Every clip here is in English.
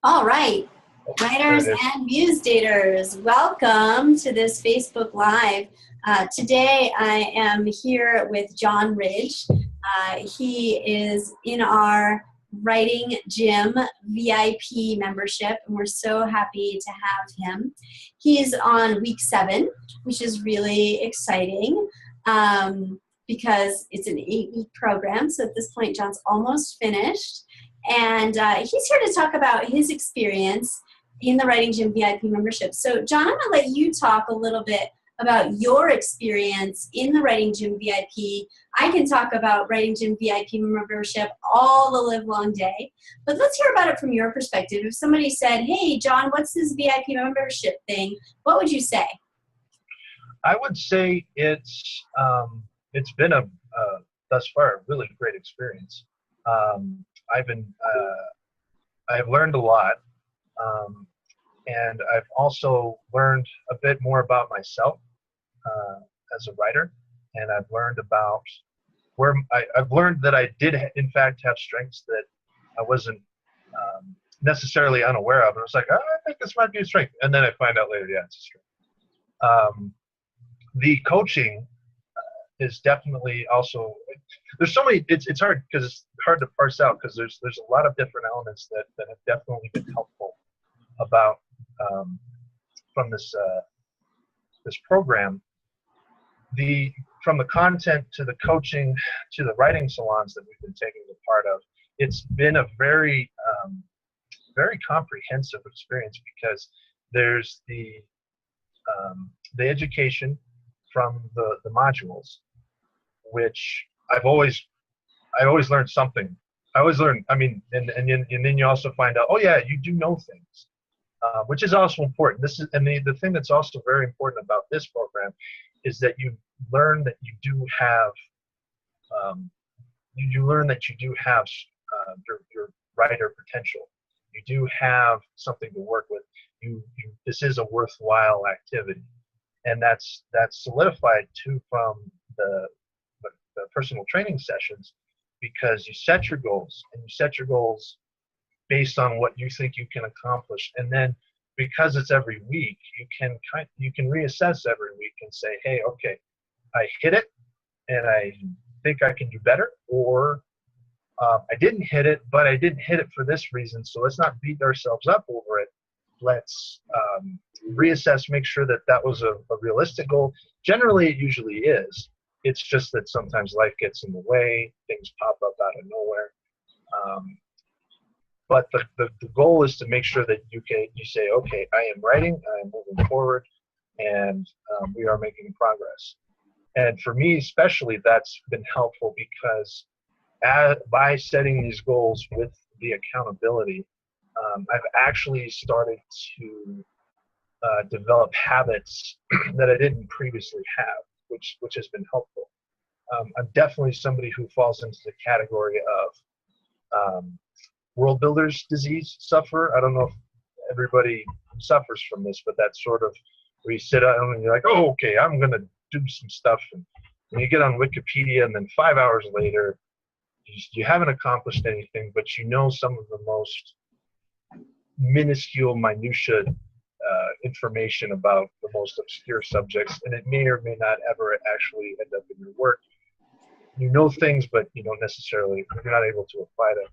All right, There writers it is. and muse daters, welcome to this Facebook Live. Today I am here with John Ridge. He is in our Writing Gym VIP membership, and we're so happy to have him. He's on week 7, which is really exciting because it's an 8-week program. So at this point, John's almost finished. And he's here to talk about his experience in the Writing Gym VIP membership. So, John, I'm going to let you talk a little bit about your experience in the Writing Gym VIP. I can talk about Writing Gym VIP membership all the live long day, but let's hear about it from your perspective. If somebody said, hey, John, what's this VIP membership thing? What would you say? I would say it's been a thus far a really great experience. I've learned a lot, and I've also learned a bit more about myself as a writer, and I've learned about I've learned that I did in fact have strengths that I wasn't necessarily unaware of, and I was like, oh, I think this might be a strength, and then I find out later, yeah, it's a strength. The coaching is definitely also, there's so many, it's hard because it's hard to parse out because there's a lot of different elements that have definitely been helpful about from this program. From the content to the coaching to the writing salons that we've been taking a part of, it's been a very very comprehensive experience because there's the education from the modules, which I've always learned something. I always learn. I mean, and then you also find out, oh yeah, you do know things, which is also important. This is, and the thing that's also very important about this program is that you learn that you do have your writer potential. You do have something to work with. This is a worthwhile activity, and that's solidified too from the personal training sessions, because you set your goals, and you set your goals based on what you think you can accomplish, and then because it's every week, you can reassess every week and say, hey, okay, I hit it, and I think I can do better, or I didn't hit it, but I didn't hit it for this reason, so let's not beat ourselves up over it. Let's reassess, make sure that was a realistic goal. Generally, it usually is. It's just that sometimes life gets in the way, things pop up out of nowhere. But the goal is to make sure that you say, okay, I am writing, I am moving forward, and we are making progress. And for me especially, that's been helpful because by setting these goals with the accountability, I've actually started to develop habits that I didn't previously have, which has been helpful. I'm definitely somebody who falls into the category of world builder's disease sufferer. I don't know if everybody suffers from this, but that's sort of where you sit down and you're like, oh, okay, I'm going to do some stuff. And you get on Wikipedia, and then 5 hours later, you haven't accomplished anything, but you know some of the most minuscule minutia information about the most obscure subjects, and it may or may not ever actually end up in your work. You know things, but you don't necessarily, you're not able to apply them.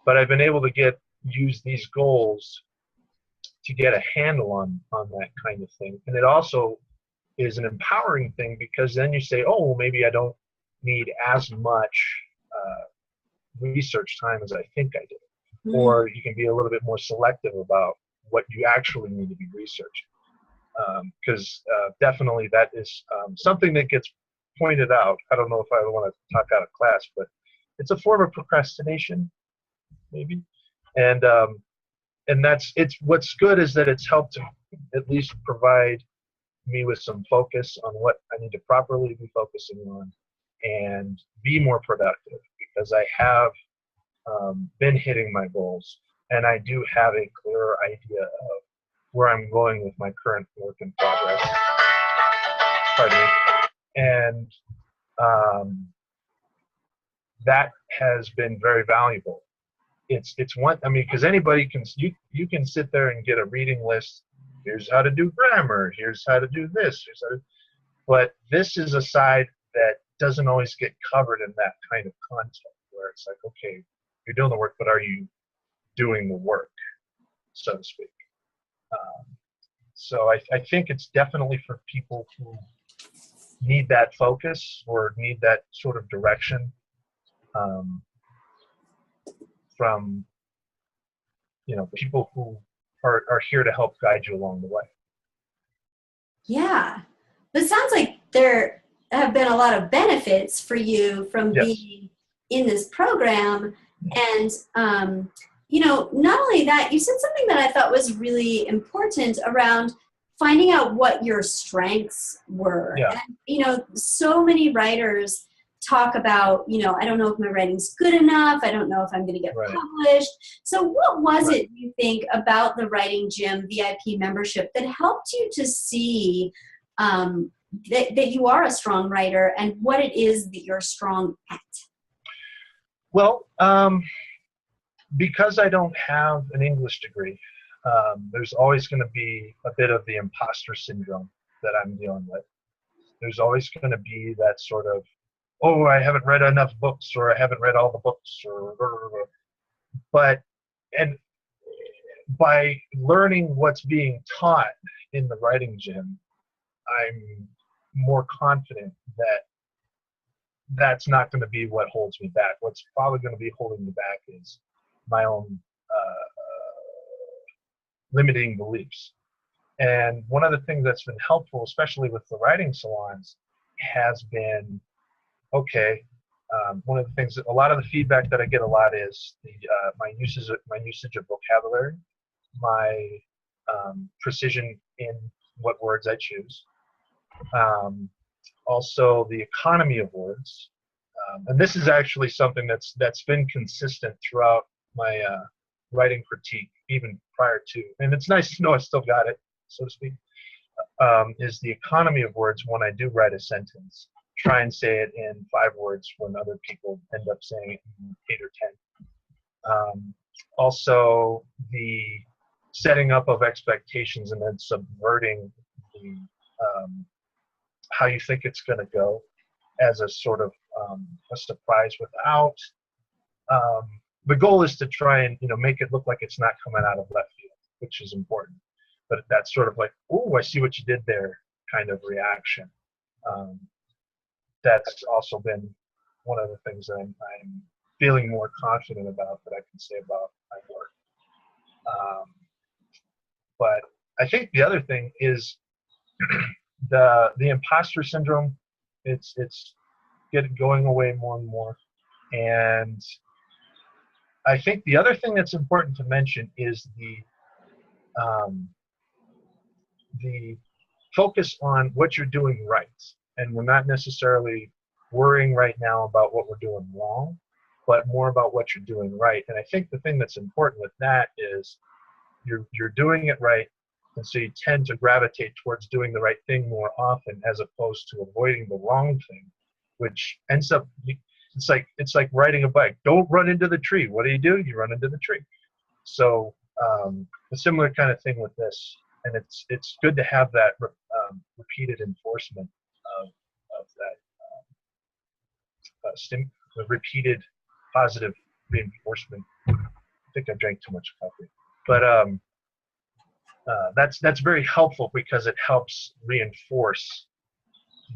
But I've been able to use these goals to get a handle on that kind of thing. And it also is an empowering thing, because then you say, oh, well, maybe I don't need as much research time as I think I did. Mm-hmm. Or you can be a little bit more selective about what you actually need to be researching. Because definitely that is something that gets pointed out. I don't know if I want to talk out of class, but it's a form of procrastination, maybe. And what's good is that it's helped to at least provide me with some focus on what I need to properly be focusing on and be more productive, because I have been hitting my goals, and I do have a clearer idea of where I'm going with my current work in progress. Pardon me. And that has been very valuable. it's one, I mean, because anybody can, you can sit there and get a reading list. Here's how to do grammar. Here's how to do this. But this is a side that doesn't always get covered in that kind of content, where it's like, okay, you're doing the work, but are you doing the work, so to speak? So I think it's definitely for people who need that focus or need that sort of direction from, people who are here to help guide you along the way. Yeah. But it sounds like there have been a lot of benefits for you from being in this program. And, not only that, you said something that I thought was really important around finding out what your strengths were. Yeah. And, so many writers talk about, I don't know if my writing's good enough. I don't know if I'm going to get published. So what was it, you think, about the Writing Gym VIP membership that helped you to see that you are a strong writer and what it is that you're strong at? Well, because I don't have an English degree, there's always going to be a bit of the imposter syndrome that I'm dealing with. There's always going to be that sort of, oh, I haven't read enough books, or I haven't read all the books, and by learning what's being taught in the Writing Gym, I'm more confident that that's not going to be what holds me back. What's probably going to be holding me back is my own limiting beliefs. And one of the things that's been helpful, especially with the writing salons, has been, okay, one of the things, a lot of the feedback that I get a lot is my usage of vocabulary, my precision in what words I choose, also the economy of words, and this is actually something that's been consistent throughout my writing critique, even prior to, and it's nice to know I still got it, so to speak, is the economy of words. When I do write a sentence, try and say it in 5 words when other people end up saying it in 8 or 10. Also, the setting up of expectations and then subverting the how you think it's going to go as a sort of a surprise without. The goal is to try and make it look like it's not coming out of left field, which is important. But that's sort of like, oh, I see what you did there kind of reaction. That's also been one of the things that I'm feeling more confident about that I can say about my work. But I think the other thing is the imposter syndrome. It's going away more and more. And I think the other thing that's important to mention is the focus on what you're doing right. And we're not necessarily worrying right now about what we're doing wrong, but more about what you're doing right. And I think the thing that's important with that is you're doing it right, and so you tend to gravitate towards doing the right thing more often as opposed to avoiding the wrong thing, which ends up, it's like riding a bike. Don't run into the tree. What do? You run into the tree. So a similar kind of thing with this, and it's good to have that repeated enforcement of that the repeated positive reinforcement. I think I drank too much coffee, but that's very helpful because it helps reinforce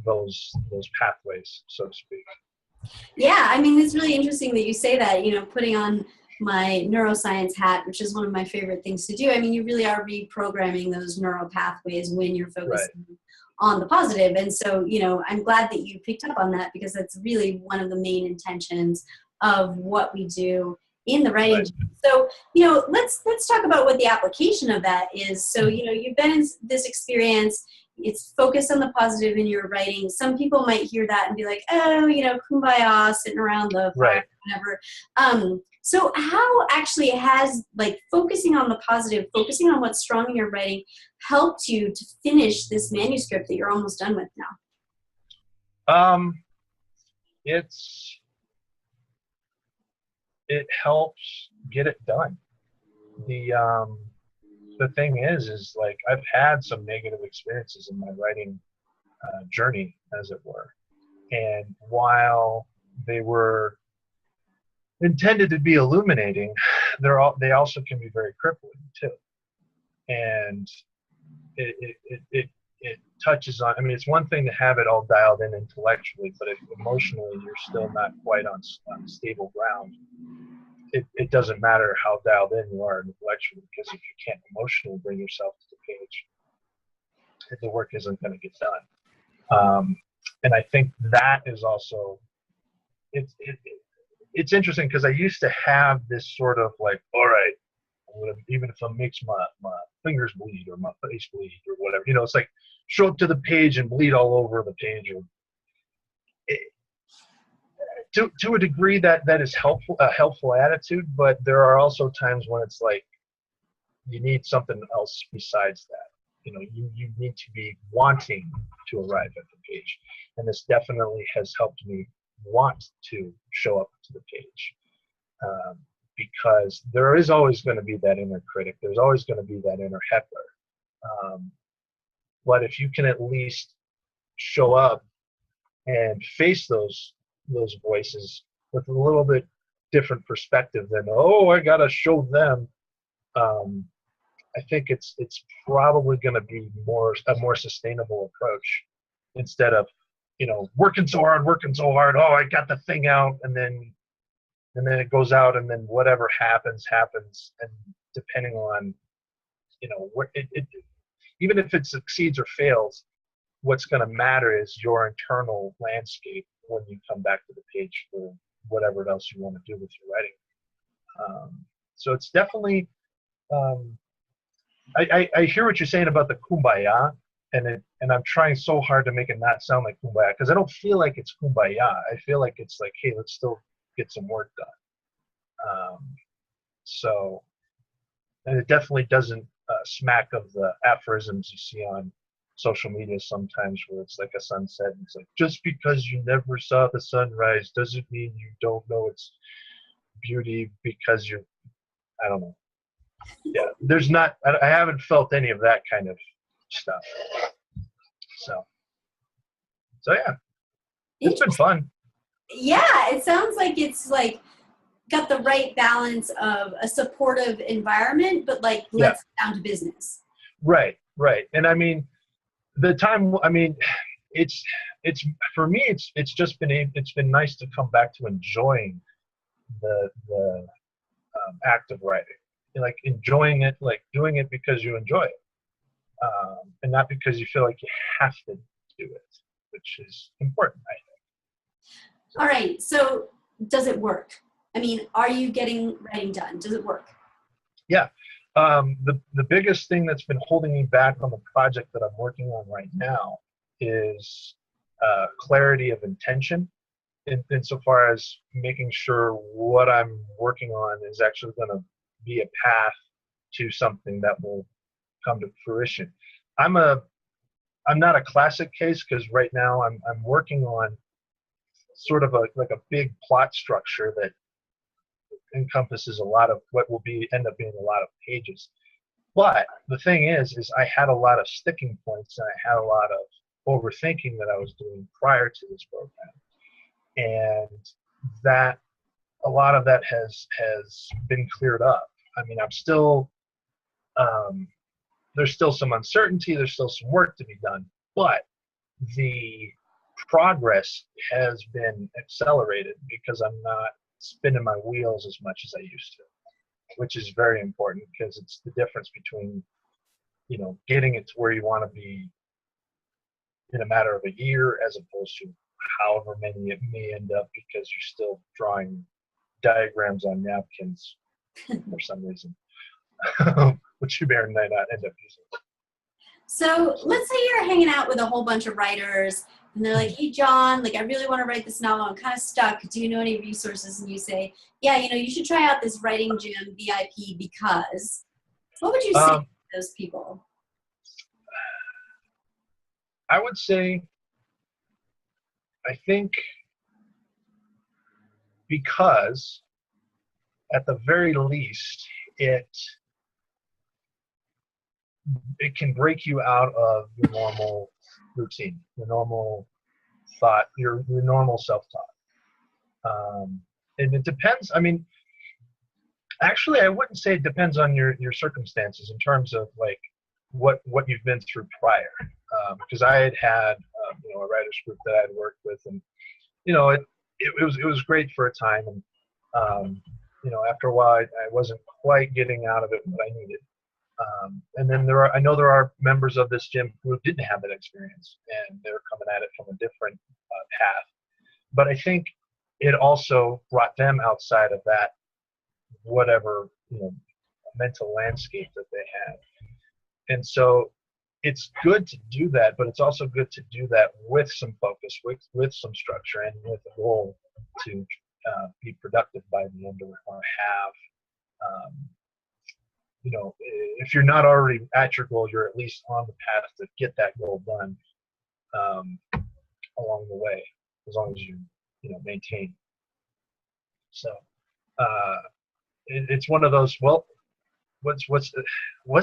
those pathways, so to speak. Yeah, I mean, it's really interesting that you say that, putting on my neuroscience hat, which is one of my favorite things to do. I mean, you really are reprogramming those neural pathways when you're focusing on the positive. And so, I'm glad that you picked up on that, because that's really one of the main intentions of what we do in the writing. Right. So, let's talk about what the application of that is. So, you've been in this experience. It's focused on the positive in your writing. Some people might hear that and be like, oh, kumbaya, sitting around the fire, whatever. So how actually has focusing on the positive, focusing on what's strong in your writing, helped you to finish this manuscript that you're almost done with now? It helps get it done. The thing is like I've had some negative experiences in my writing journey, as it were, and while they were intended to be illuminating, they also can be very crippling too. And it touches on. I mean, it's one thing to have it all dialed in intellectually, but if emotionally you're still not quite on stable ground, it doesn't matter how dialed in you are intellectually, because if you can't emotionally bring yourself to the page, the work isn't going to get done. And I think that is also it's interesting, because I used to have this sort of like, all right, even if it makes my fingers bleed or my face bleed or whatever, it's like show up to the page and bleed all over the page. Or to a degree that is a helpful attitude, but there are also times when it's like you need something else besides that. You need to be wanting to arrive at the page, and this definitely has helped me want to show up to the page, because there is always going to be that inner critic. There's always going to be that inner heckler. But if you can at least show up and face those voices with a little bit different perspective than, oh, I gotta show them, I think it's probably going to be a more sustainable approach, instead of working so hard. Oh, I got the thing out, and then it goes out, and then whatever happens, and depending on what even if it succeeds or fails, what's going to matter is your internal landscape when you come back to the page for whatever else you want to do with your writing. So it's definitely, I hear what you're saying about the kumbaya, and I'm trying so hard to make it not sound like kumbaya, because I don't feel like it's kumbaya. I feel like it's like, hey, let's still get some work done. So, and it definitely doesn't smack of the aphorisms you see on social media sometimes, where it's like a sunset, and it's like, just because you never saw the sunrise doesn't mean you don't know its beauty, because I don't know. Yeah, I haven't felt any of that kind of stuff. So yeah, it's been fun. Yeah, it sounds like it's like got the right balance of a supportive environment, but like let's get down to business. Right. And I mean, it's for me, it's just been nice to come back to enjoying the act of writing, like enjoying it, like doing it because you enjoy it, and not because you feel like you have to do it, which is important, I think. All right, so does it work? I mean, are you getting writing done? Does it work? Yeah. The biggest thing that's been holding me back on the project that I'm working on right now is clarity of intention, insofar as making sure what I'm working on is actually going to be a path to something that will come to fruition. I'm not a classic case, because right now I'm working on sort of like a big plot structure that encompasses a lot of what will end up being a lot of pages. But the thing is I had a lot of sticking points, and I had a lot of overthinking that I was doing prior to this program, and that a lot of that has been cleared up. I mean, I'm still there's still some uncertainty, there's still some work to be done, but the progress has been accelerated because I'm not spinning my wheels as much as I used to, which is very important, because it's the difference between getting it to where you want to be in a matter of a year, as opposed to however many it may end up, because you're still drawing diagrams on napkins for some reason, which you may or may not end up using. So let's say you're hanging out with a whole bunch of writers, and they're like, hey, John, like I really want to write this novel. I'm kind of stuck. Do you know any resources? And you say, yeah, you should try out this Writing Gym VIP because. What would you say to those people? I would say, I think because at the very least, it can break you out of your normal routine, your normal thought, your normal self-talk. And it depends. I mean, actually, I wouldn't say it depends on your circumstances in terms of like what you've been through prior. Because I had a writers group that I had worked with, and it was great for a time, and after a while, I wasn't quite getting out of it what I needed. And then I know there are members of this gym who didn't have that experience, and they're coming at it from a different path. But I think it also brought them outside of that whatever mental landscape that they had. And so it's good to do that, but it's also good to do that with some focus, with some structure, and with a goal to be productive by the end of it, or have if you're not already at your goal, you're at least on the path to get that goal done along the way, as long as you maintain. So it's one of those. Well, was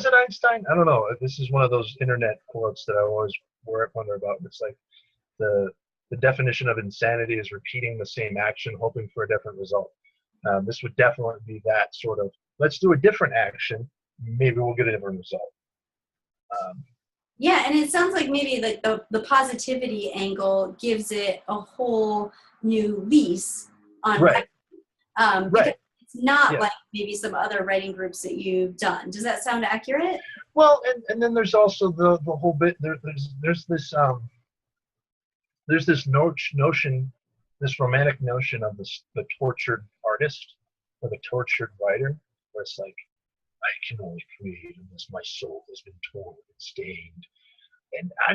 it Einstein? I don't know. This is one of those internet quotes that I always wonder about. It's like the definition of insanity is repeating the same action, hoping for a different result. This would definitely be that sort of. Let's do a different action. Maybe we'll get a different result. Yeah, and it sounds like maybe like the positivity angle gives it a whole new lease on right. Right. Right. It's not like maybe some other writing groups that you've done. Does that sound accurate? Well, and then there's also the whole bit. There's this notion, this romantic notion of the tortured artist or the tortured writer, where it's like, I can only create unless my soul has been torn and stained. And I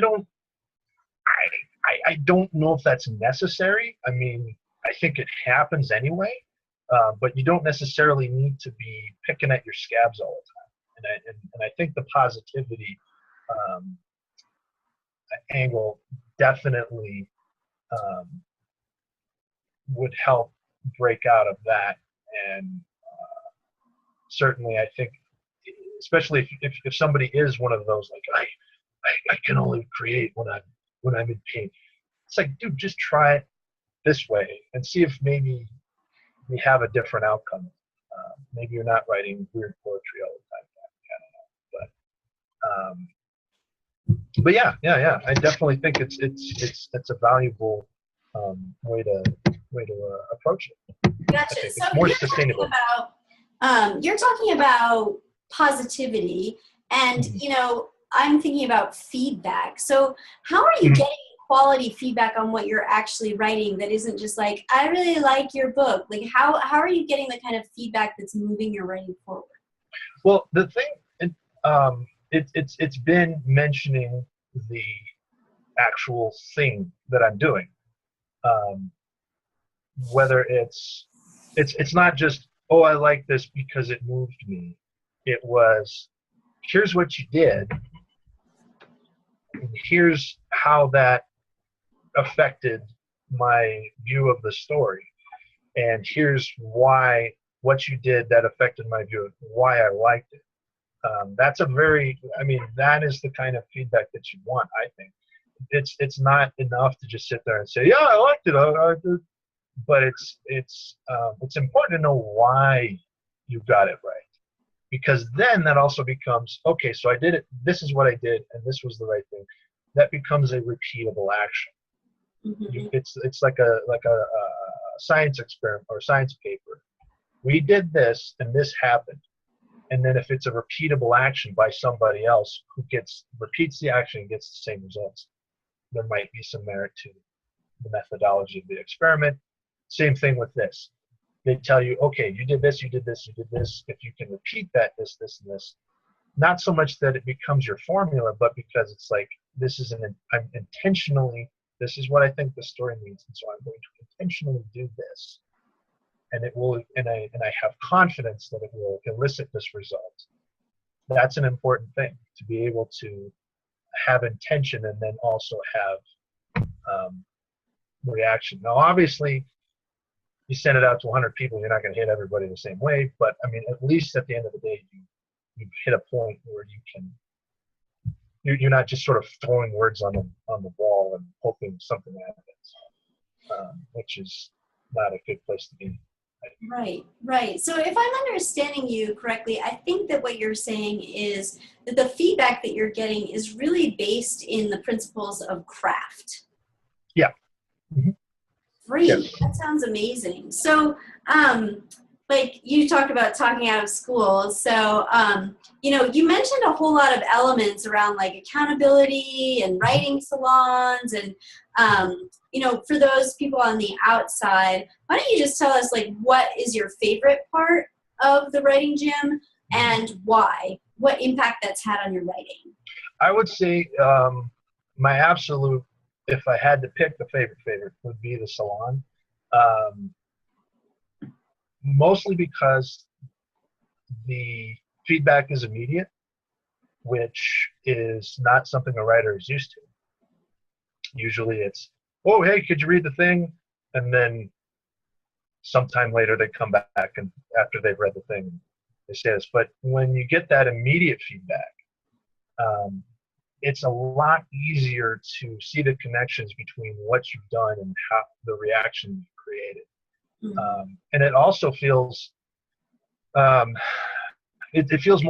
don't know if that's necessary. I mean, I think it happens anyway, but you don't necessarily need to be picking at your scabs all the time. And I think the positivity angle definitely would help break out of that. And certainly, I think, especially if somebody is one of those, like I can only create when I'm in pain. It's like, dude, just try it this way and see if maybe we have a different outcome. Maybe you're not writing weird poetry all the time. I don't know, but yeah. I definitely think it's a valuable way to approach it. Gotcha. So it's more sustainable. You're talking about positivity, and I'm thinking about feedback. So how are you getting quality feedback on what you're actually writing that isn't just like, I really like your book? Like how are you getting the kind of feedback that's moving your writing forward? Well, the thing, it's been mentioning the actual thing that I'm doing. Whether it's not just, oh, I like this because it moved me. It was, here's what you did, and here's how that affected my view of the story, and here's why what you did that affected my view of why I liked it. That's that is the kind of feedback that you want. I think it's not enough to just sit there and say, yeah, I liked it, but it's important to know why you got it right, because then that also becomes, okay, so I did it, this is what I did, and this was the right thing. That becomes a repeatable action. Mm-hmm. It's like a science experiment or science paper. We did this and this happened, and then if it's a repeatable action by somebody else who repeats the action and gets the same results, there might be some merit to the methodology of the experiment. Same thing with this. They tell you, okay, you did this, you did this, you did this. If you can repeat that, this, and this, not so much that it becomes your formula, but because it's like, I'm intentionally, this is what I think the story needs, and so I'm going to intentionally do this, and it will, and I have confidence that it will elicit this result. That's an important thing, to be able to have intention and then also have reaction. Now, obviously, you send it out to 100 people, you're not going to hit everybody the same way. But I mean, at least at the end of the day, you hit a point where you're not just sort of throwing words on the wall and hoping something happens, which is not a good place to be. Right, right. So if I'm understanding you correctly, I think that what you're saying is that the feedback that you're getting is really based in the principles of craft. Yeah. Mm-hmm. Great. Yes. That sounds amazing. So, like you talked about talking out of school. So, you mentioned a whole lot of elements around like accountability and writing salons and, for those people on the outside, why don't you just tell us like what is your favorite part of the writing gym and why? What impact that's had on your writing? I would say my absolute, if I had to pick the favorite would be the salon. Mostly because the feedback is immediate, which is not something a writer is used to. Usually it's, oh, hey, could you read the thing? And then sometime later they come back and after they've read the thing, they say this. But when you get that immediate feedback, it's a lot easier to see the connections between what you've done and how the reaction you've created. And it also feels, it feels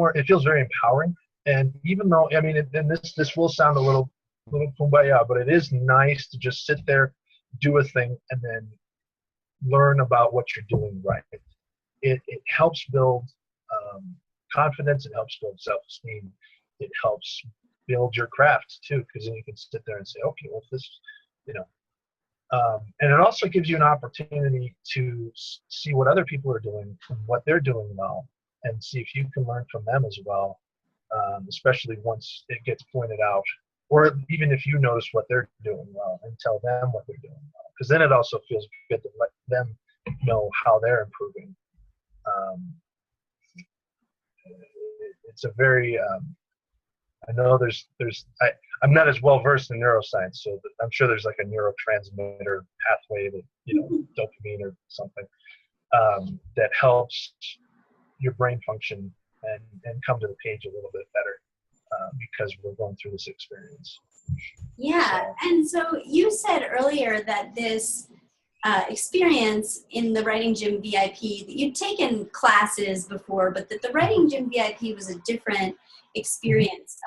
very empowering. And even though, I mean, and this will sound a little kumbaya, but it is nice to just sit there, do a thing, and then learn about what you're doing right. It helps build confidence. It helps build self-esteem. It helps build your craft too, because then you can sit there and say, okay, well, this, and it also gives you an opportunity to see what other people are doing and what they're doing well, and see if you can learn from them as well, especially once it gets pointed out, or even if you notice what they're doing well and tell them what they're doing well, because then it also feels good to let them know how they're improving. It's a very I know I'm not as well versed in neuroscience, so I'm sure there's like a neurotransmitter pathway that, dopamine or something, that helps your brain function and come to the page a little bit better, because we're going through this experience. Yeah, and so you said earlier that this experience in the Writing Gym VIP, that you'd taken classes before, but that the Writing Gym VIP was a different experience.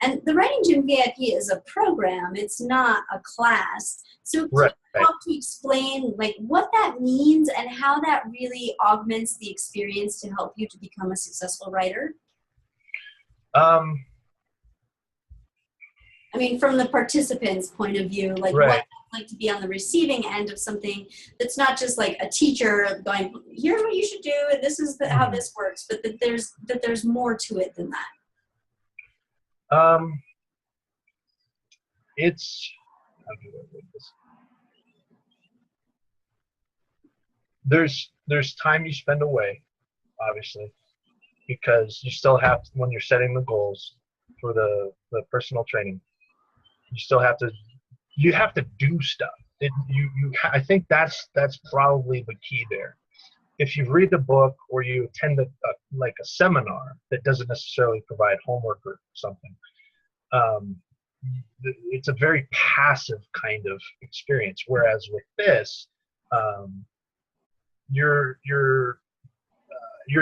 And the Writing Gym VIP is a program, it's not a class. So can you help to explain like what that means and how that really augments the experience to help you to become a successful writer? I mean, from the participant's point of view, like what it's like to be on the receiving end of something that's not just like a teacher going, here's what you should do, and this is how this works, but that there's more to it than that. There's time you spend away, obviously, because you still have to, when you're setting the goals for the personal training, you have to do stuff. I think that's probably the key there. If you read a book or you attend a seminar that doesn't necessarily provide homework or something, it's a very passive kind of experience. Whereas with this, you're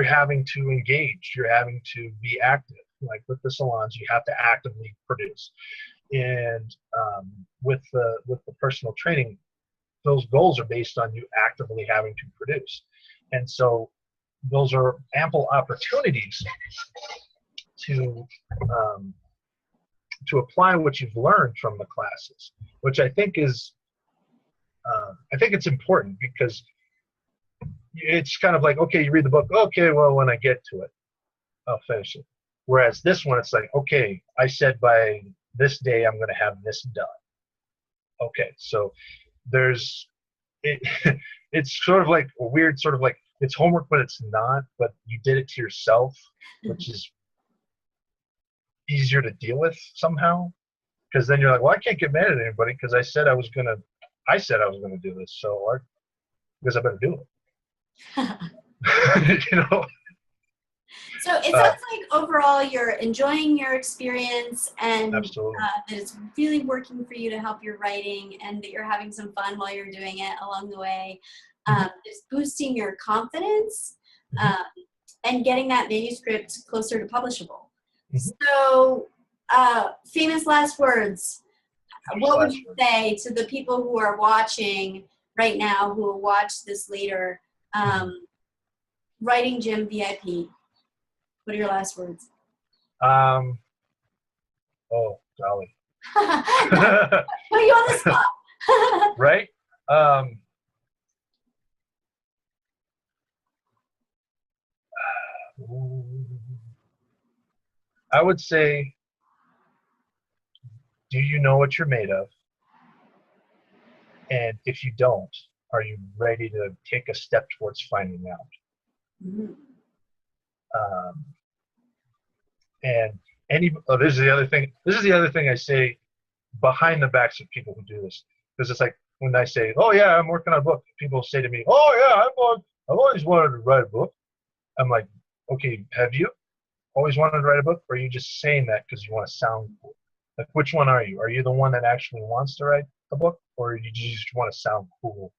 having to engage. You're having to be active. Like with the salons, you have to actively produce. And with the personal training, those goals are based on you actively having to produce. And so those are ample opportunities to apply what you've learned from the classes, which I think is, I think it's important, because it's kind of like, okay, you read the book, okay, well, when I get to it, I'll finish it. Whereas this one, it's like, okay, I said by this day I'm going to have this done. Okay, so it's sort of like a weird sort of like, it's homework, but it's not, but you did it to yourself, which is easier to deal with somehow, because then you're like, well, I can't get mad at anybody because I said I was going to do this. So because I better do it. You know. So it sounds like overall you're enjoying your experience, and Absolutely. that it's really working for you to help your writing, and that you're having some fun while you're doing it along the way. It's boosting your confidence and getting that manuscript closer to publishable. So, famous last words. What would you say to the people who are watching right now, who will watch this later? Writing Gym VIP. What are your last words? Oh, golly. Put you on the spot. Right? I would say, do you know what you're made of? And if you don't, are you ready to take a step towards finding out? And this is the other thing. This is the other thing I say behind the backs of people who do this, because it's like when I say, "Oh yeah, I'm working on a book," people say to me, "Oh yeah, I've always wanted to write a book." I'm like, "Okay, have you always wanted to write a book, or are you just saying that because you want to sound cool? Like, which one are you? Are you the one that actually wants to write a book, or do you just want to sound cool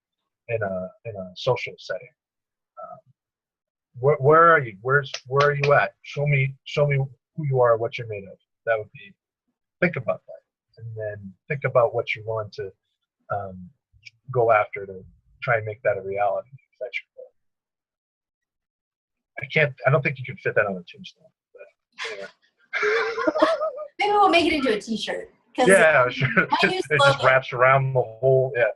in a social setting?" Where are you? Where are you at? Show me who you are, what you're made of. That would be, think about that, and then think about what you're willing to go after to try and make that a reality. If that's your goal. I don't think you can fit that on a tombstone. But anyway. Maybe we'll make it into a T-shirt. Yeah, sure. It just wraps around the whole. Yeah.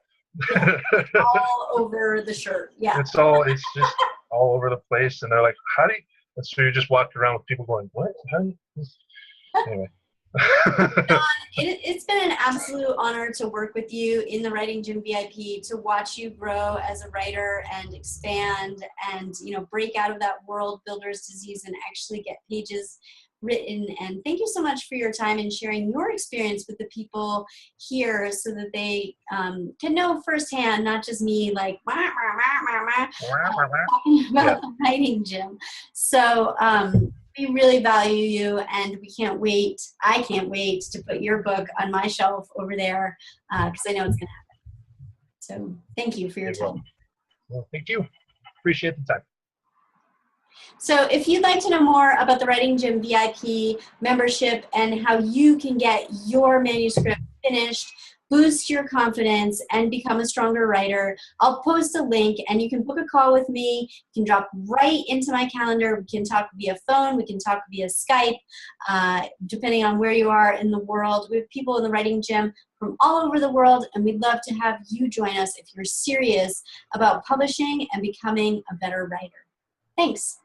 All over the shirt. Yeah. It's just all over the place, and they're like, "How do you?" And so you just walked around with people going, "What? How do you?" Anyway. John, it's been an absolute honor to work with you in the Writing Gym VIP, to watch you grow as a writer and expand and, break out of that world builder's disease and actually get pages written. And thank you so much for your time and sharing your experience with the people here, so that they can know firsthand, not just me like talking about the Writing Gym. So we really value you, and I can't wait to put your book on my shelf over there, because I know it's going to happen. So thank you for your time. Well, thank you. Appreciate the time. So if you'd like to know more about the Writing Gym VIP membership and how you can get your manuscript finished, boost your confidence, and become a stronger writer, I'll post a link, and you can book a call with me. You can drop right into my calendar. We can talk via phone. We can talk via Skype, depending on where you are in the world. We have people in the Writing Gym from all over the world, and we'd love to have you join us if you're serious about publishing and becoming a better writer. Thanks.